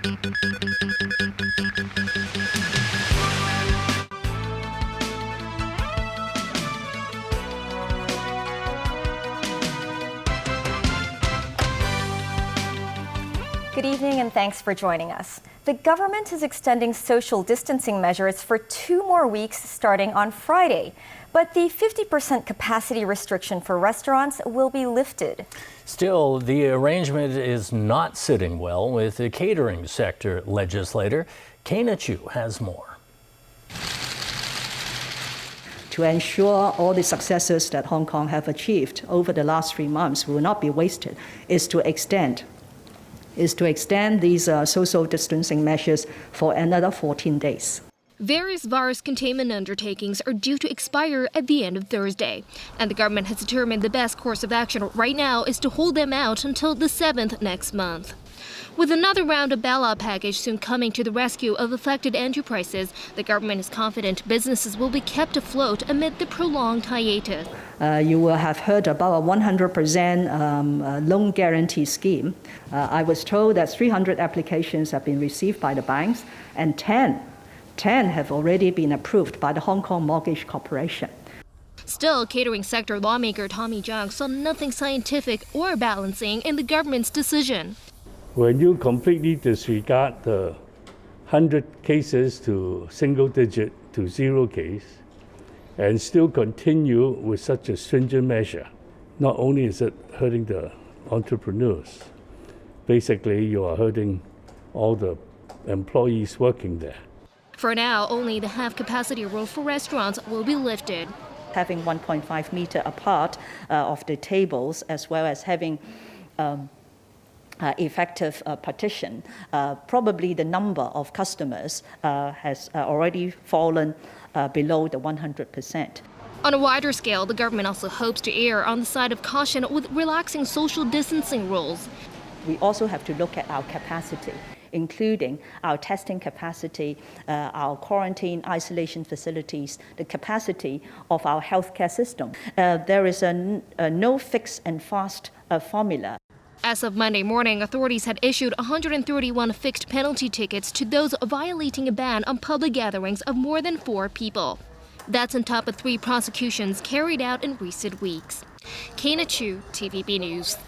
Good evening and thanks for joining us. The government is extending social distancing measures for 2 more weeks starting on Friday. But the 50% capacity restriction for restaurants will be lifted. Still, the arrangement is not sitting well with the catering sector legislator. Kana Chu has more. To ensure all the successes that Hong Kong have achieved over the last 3 months will not be wasted is to extend these social distancing measures for another 14 days. Various virus containment undertakings are due to expire at the end of Thursday, and the government has determined the best course of action right now is to hold them out until the 7th next month. With another round of bailout package soon coming to the rescue of affected enterprises, the government is confident businesses will be kept afloat amid the prolonged hiatus. You will have heard about a 100% loan guarantee scheme. I was told that 300 applications have been received by the banks, and 10 have already been approved by the Hong Kong Mortgage Corporation. Still, catering sector lawmaker Tommy Zhang saw nothing scientific or balancing in the government's decision. When you completely disregard the 100 cases to single digit to 0 case and still continue with such a stringent measure, not only is it hurting the entrepreneurs, basically you are hurting all the employees working there. For now, only the half-capacity rule for restaurants will be lifted. Having 1.5 meter apart of the tables, as well as having effective partition, probably the number of customers has already fallen below the 100%. On a wider scale, the government also hopes to err on the side of caution with relaxing social distancing rules. We also have to look at our capacity, including our testing capacity, our quarantine isolation facilities, the capacity of our healthcare system. There is a no fix and fast formula. As of Monday morning, authorities had issued 131 fixed penalty tickets to those violating a ban on public gatherings of more than 4 people. That's on top of 3 prosecutions carried out in recent weeks. Kana Chu, TVB News.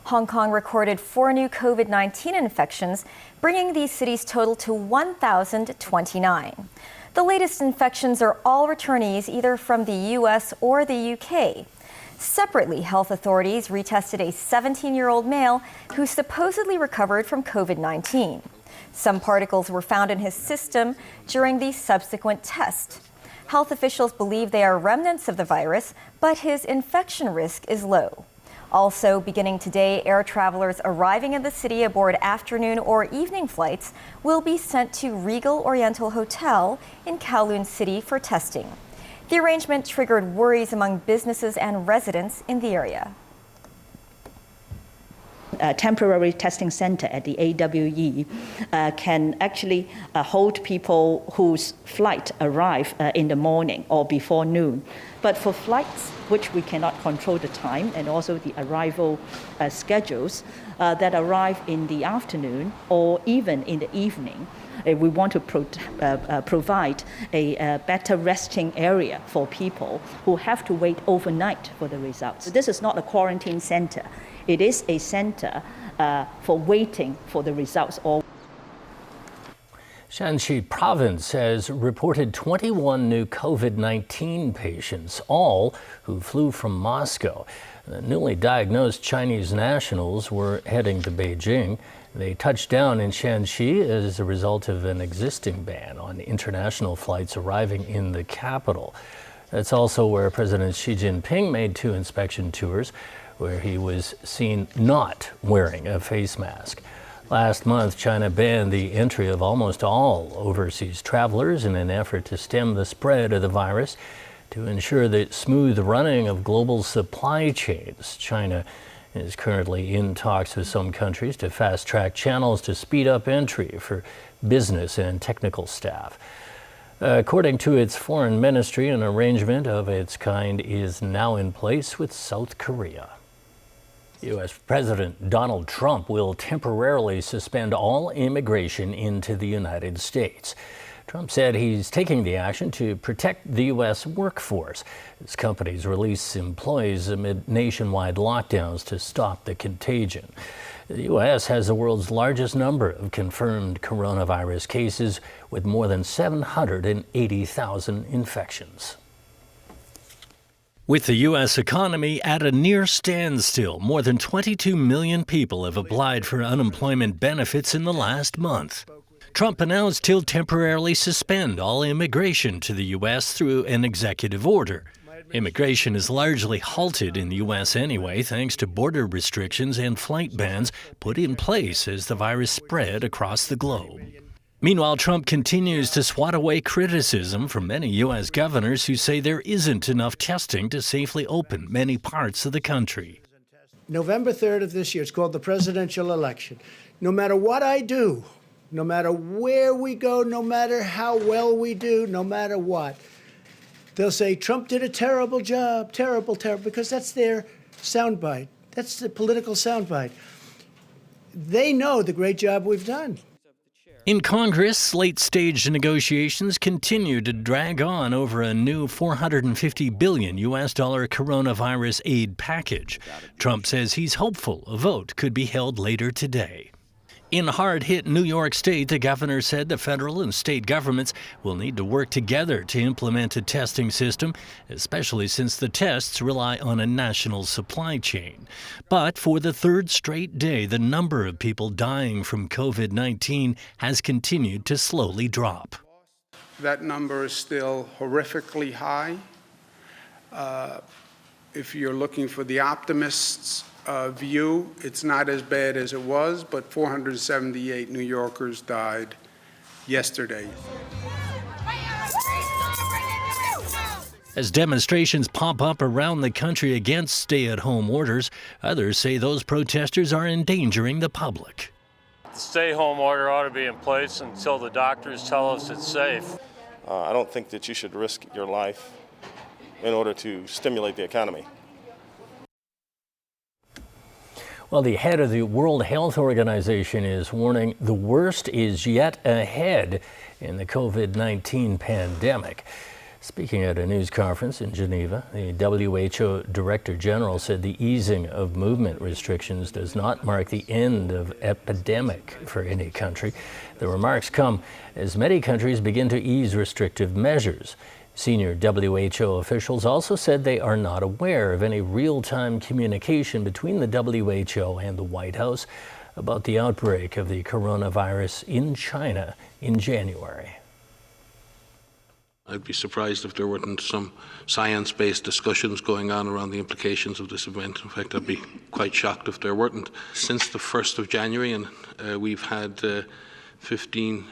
Hong Kong recorded 4 new COVID-19 infections, bringing the city's total to 1,029. The latest infections are all returnees either from the U.S. or the UK. Separately, health authorities retested a 17-year-old male who supposedly recovered from COVID-19. Some particles were found in his system during the subsequent test. Health officials believe they are remnants of the virus, but his infection risk is low. Also, beginning today, air travelers arriving in the city aboard afternoon or evening flights will be sent to Regal Oriental Hotel in Kowloon City for testing. The arrangement triggered worries among businesses and residents in the area. A temporary testing center at the AWE can actually hold people whose flight arrive in the morning or before noon. But for flights which we cannot control the time and also the arrival schedules that arrive in the afternoon or even in the evening, we want to provide a better resting area for people who have to wait overnight for the results. This is not a quarantine center. It is a center for waiting for the results. Shanxi province has reported 21 new COVID-19 patients, all who flew from Moscow. The newly diagnosed Chinese nationals were heading to Beijing. They touched down in Shanxi as a result of an existing ban on international flights arriving in the capital. That's also where President Xi Jinping made 2 inspection tours, where he was seen not wearing a face mask. Last month, China banned the entry of almost all overseas travelers in an effort to stem the spread of the virus. To ensure the smooth running of global supply chains, China is currently in talks with some countries to fast-track channels to speed up entry for business and technical staff. According to its foreign ministry, an arrangement of its kind is now in place with South Korea. U.S. President Donald Trump will temporarily suspend all immigration into the United States. Trump said he's taking the action to protect the U.S. workforce as companies release employees amid nationwide lockdowns to stop the contagion. The U.S. has the world's largest number of confirmed coronavirus cases, with more than 780,000 infections. With the U.S. economy at a near standstill, more than 22 million people have applied for unemployment benefits in the last month. Trump announced he'll temporarily suspend all immigration to the U.S. through an executive order. Immigration is largely halted in the U.S. anyway, thanks to border restrictions and flight bans put in place as the virus spread across the globe. Meanwhile, Trump continues to swat away criticism from many U.S. governors who say there isn't enough testing to safely open many parts of the country. November 3rd of this year, it's called the presidential election. No matter what I do, no matter where we go, no matter how well we do, no matter what, they'll say Trump did a terrible job, terrible, because that's their soundbite. That's the political soundbite. They know the great job we've done. In Congress, late-stage negotiations continue to drag on over a new $450 billion coronavirus aid package. Trump says he's hopeful a vote could be held later today. In hard-hit New York State, the governor said the federal and state governments will need to work together to implement a testing system, especially since the tests rely on a national supply chain. But for the third straight day, the number of people dying from COVID-19 has continued to slowly drop. That number is still horrifically high. If you're looking for the optimists' view, it's not as bad as it was, but 478 New Yorkers died yesterday. As demonstrations pop up around the country against stay-at-home orders, others say those protesters are endangering the public. The stay-home order ought to be in place until the doctors tell us it's safe. I don't think that you should risk your life in order to stimulate the economy. Well, the head of the World Health Organization is warning the worst is yet ahead in the COVID-19 pandemic. Speaking at a news conference in Geneva, the WHO Director General said the easing of movement restrictions does not mark the end of epidemic for any country. The remarks come as many countries begin to ease restrictive measures. Senior WHO officials also said they are not aware of any real-time communication between the WHO and the White House about the outbreak of the coronavirus in China in January. I'd be surprised if there weren't some science-based discussions going on around the implications of this event. In fact, I'd be quite shocked if there weren't. Since the 1st of January, and we've had 15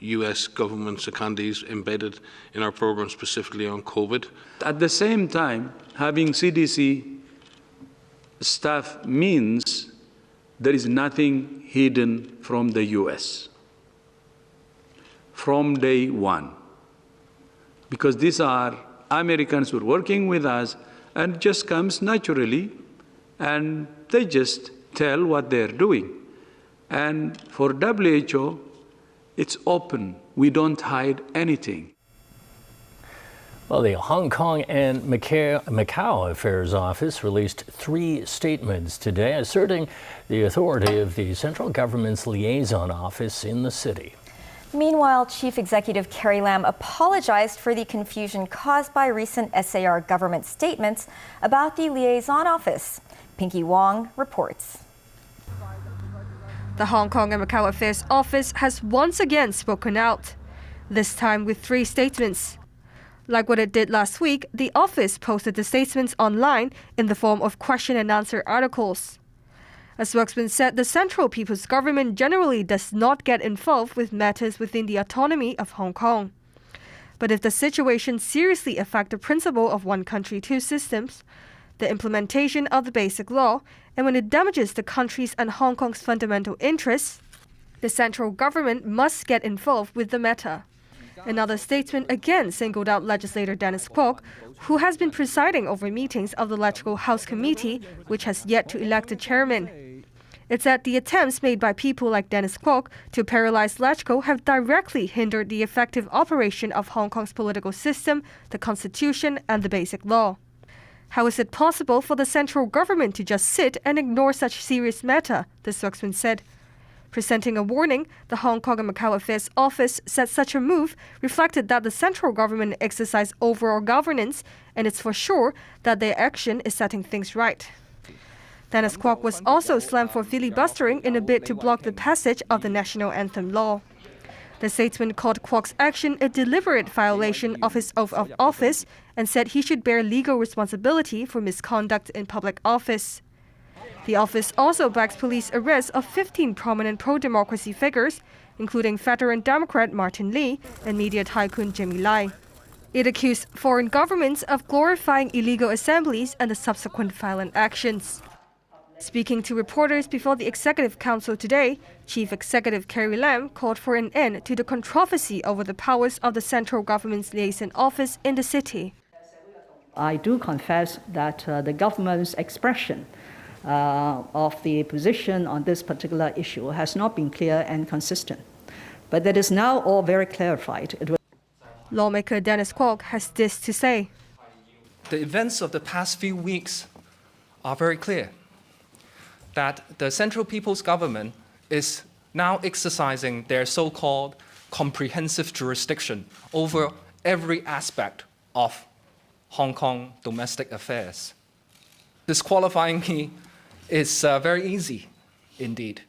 U.S. government secondees embedded in our program specifically on COVID. At the same time, having CDC staff means there is nothing hidden from the U.S. from day one. Because these are Americans who are working with us and it just comes naturally and they just tell what they're doing. And for WHO, it's open. We don't hide anything. Well, the Hong Kong and Macau Affairs Office released 3 statements today asserting the authority of the central government's liaison office in the city. Meanwhile, Chief Executive Carrie Lam apologized for the confusion caused by recent SAR government statements about the liaison office. Pinky Wong reports. The Hong Kong and Macau Affairs Office has once again spoken out, this time with 3 statements. Like what it did last week, the office posted the statements online in the form of question and answer articles. A spokesman said the Central People's Government generally does not get involved with matters within the autonomy of Hong Kong. But if the situation seriously affects the principle of one country, 2 systems, the implementation of the Basic Law, and when it damages the country's and Hong Kong's fundamental interests, the central government must get involved with the matter. Another statement again singled out legislator Dennis Kwok, who has been presiding over meetings of the Electoral House Committee, which has yet to elect a chairman. It's that the attempts made by people like Dennis Kwok to paralyze LegCo have directly hindered the effective operation of Hong Kong's political system, the constitution, and the basic law. How is it possible for the central government to just sit and ignore such serious matter, the spokesman said. Presenting a warning, the Hong Kong and Macau Affairs Office said such a move reflected that the central government exercised overall governance, and it's for sure that their action is setting things right. Dennis Kwok was also slammed for filibustering in a bid to block the passage of the national anthem law. The statesman called Kwok's action a deliberate violation of his oath of office and said he should bear legal responsibility for misconduct in public office. The office also backs police arrests of 15 prominent pro-democracy figures, including veteran Democrat Martin Lee and media tycoon Jimmy Lai. It accused foreign governments of glorifying illegal assemblies and the subsequent violent actions. Speaking to reporters before the Executive Council today, Chief Executive Carrie Lam called for an end to the controversy over the powers of the central government's liaison office in the city. I do confess that the government's expression of the position on this particular issue has not been clear and consistent. But that is now all very clarified. Lawmaker Dennis Kwok has this to say. The events of the past few weeks are very clear that the Central People's Government is now exercising their so-called comprehensive jurisdiction over every aspect of Hong Kong domestic affairs. Disqualifying me is very easy indeed,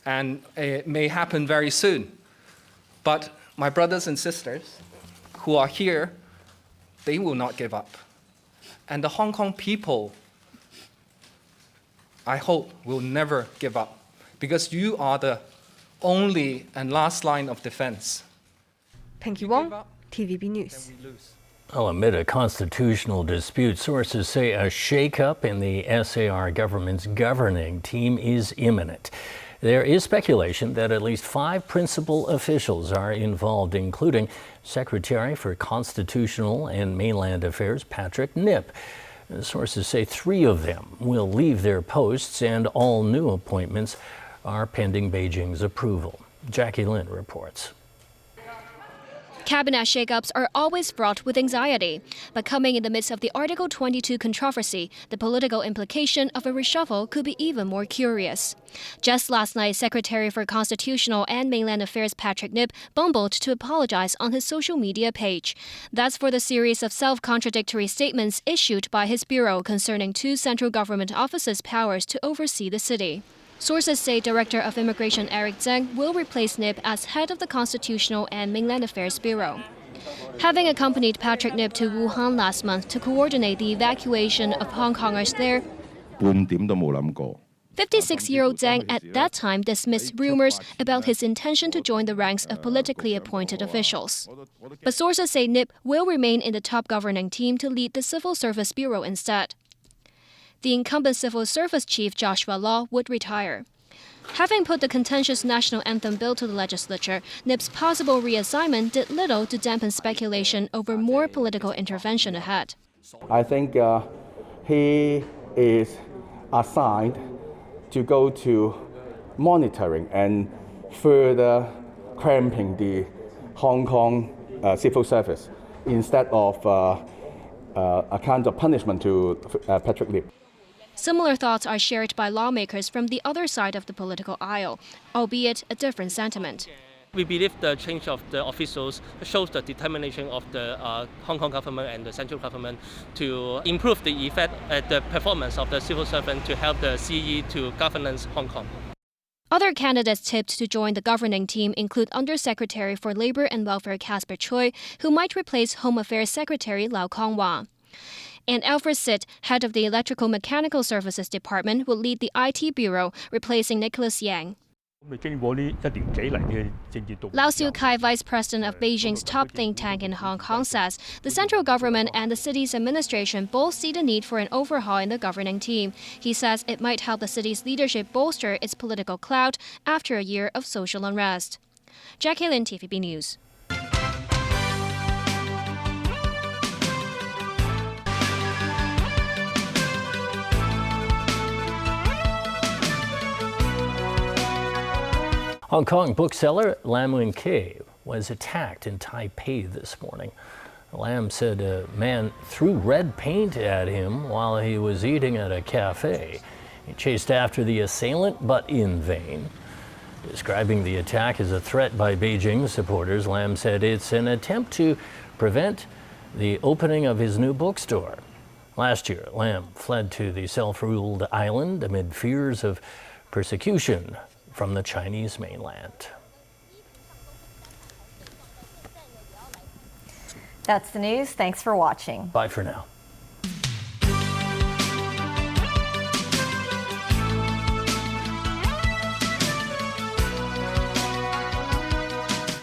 and it may happen very soon. But my brothers and sisters who are here, they will not give up. And the Hong Kong people, I hope, will never give up, because you are the only and last line of defense. Pinky Wong, TVB News. Well, amid a constitutional dispute, sources say a shakeup in the SAR government's governing team is imminent. There is speculation that at least 5 principal officials are involved, including Secretary for Constitutional and Mainland Affairs Patrick Nip. Sources say 3 of them will leave their posts, and all new appointments are pending Beijing's approval. Jackie Lin reports. Cabinet shakeups are always fraught with anxiety, but coming in the midst of the Article 22 controversy, the political implication of a reshuffle could be even more curious. Just last night, Secretary for Constitutional and Mainland Affairs Patrick Nip bumbled to apologize on his social media page. That's for the series of self-contradictory statements issued by his bureau concerning 2 central government offices' powers to oversee the city. Sources say Director of Immigration Eric Zhang will replace Nip as head of the Constitutional and Mainland Affairs Bureau. Having accompanied Patrick Nip to Wuhan last month to coordinate the evacuation of Hong Kongers there, 56-year-old Zhang at that time dismissed rumors about his intention to join the ranks of politically appointed officials. But sources say Nip will remain in the top governing team to lead the Civil Service Bureau instead. The incumbent Civil Service Chief Joshua Law would retire. Having put the contentious national anthem bill to the legislature, Nip's possible reassignment did little to dampen speculation over more political intervention ahead. I think he is assigned to go to monitoring and further cramping the Hong Kong civil service instead of a kind of punishment to Patrick Nip. Similar thoughts are shared by lawmakers from the other side of the political aisle, albeit a different sentiment. We believe the change of the officials shows the determination of the Hong Kong government and the central government to improve the effect and the performance of the civil servant to help the CE to governance Hong Kong. Other candidates tipped to join the governing team include Undersecretary for Labor and Welfare Casper Choi, who might replace Home Affairs Secretary Lau Kong-wah. And Alfred Sitt, head of the Electrical Mechanical Services Department, will lead the IT Bureau, replacing Nicholas Yang. Lau Siu-kai, vice president of Beijing's top think tank in Hong Kong, says the central government and the city's administration both see the need for an overhaul in the governing team. He says it might help the city's leadership bolster its political clout after a year of social unrest. Jackie Lin, TVB News. Hong Kong bookseller Lam Wing-Kei was attacked in Taipei this morning. Lam said a man threw red paint at him while he was eating at a cafe. He chased after the assailant, but in vain. Describing the attack as a threat by Beijing supporters, Lam said it's an attempt to prevent the opening of his new bookstore. Last year, Lam fled to the self-ruled island amid fears of persecution from the Chinese mainland. That's the news. Thanks for watching. Bye for now.